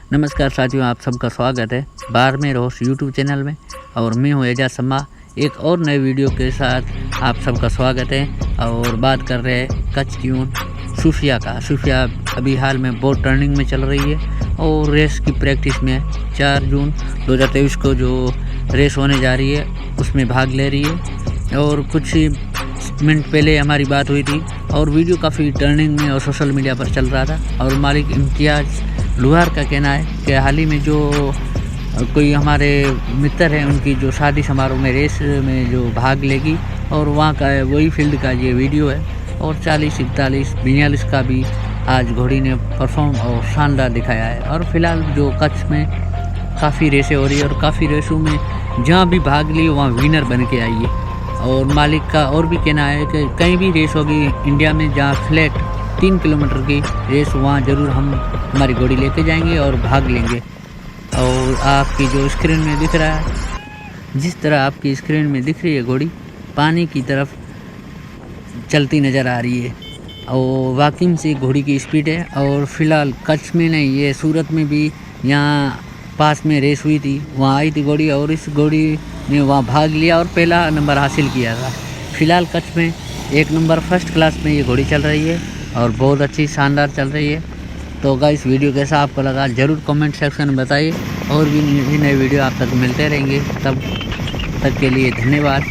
नमस्कार साथियों, आप सबका स्वागत है बारहवें रोज यूट्यूब चैनल में। और मैं हूँ एजाज शम्मा, एक और नए वीडियो के साथ आप सबका स्वागत है। और बात कर रहे हैं कच्छ ट्यून सूफिया का। सूफिया अभी हाल में बहुत टर्निंग में चल रही है और रेस की प्रैक्टिस में 4 जून 2023 को जो रेस होने जा रही है उसमें भाग ले रही है। और कुछ ही मिनट पहले हमारी बात हुई थी और वीडियो काफ़ी टर्निंग में और सोशल मीडिया पर चल रहा था। और मालिक इम्तियाज़ लुहार का कहना है कि हाल ही में जो कोई हमारे मित्र हैं उनकी जो शादी समारोह में रेस में जो भाग लेगी और वहाँ का वही फील्ड का ये वीडियो है। और 40, 41, 42 का भी आज घोड़ी ने परफॉर्म और शानदार दिखाया है। और फिलहाल जो कच्छ में काफ़ी रेसें हो रही है और काफ़ी रेसों में जहाँ भी भाग ली वहाँ विनर बन के आई है। और मालिक का और भी कहना है कि कहीं भी रेस होगी इंडिया में जहाँ फ्लैट 3 किलोमीटर की रेस, वहाँ ज़रूर हम हमारी घोड़ी लेके जाएंगे और भाग लेंगे। और आपकी जो स्क्रीन में दिख रहा है, जिस तरह आपकी स्क्रीन में दिख रही है घोड़ी पानी की तरफ चलती नज़र आ रही है और वाकई से घोड़ी की स्पीड है। और फिलहाल कच्छ में नहीं, ये सूरत में भी यहाँ पास में रेस हुई थी, वहाँ आई थी घोड़ी और इस घोड़ी ने वहाँ भाग लिया और पहला नंबर हासिल किया था। फिलहाल कच्छ में 1 नंबर फर्स्ट क्लास में ये घोड़ी चल रही है और बहुत अच्छी शानदार चल रही है। तो गाइस, वीडियो कैसा आपको लगा ज़रूर कमेंट सेक्शन में बताइए। और भी नए वीडियो आप तक मिलते रहेंगे, तब तक के लिए धन्यवाद।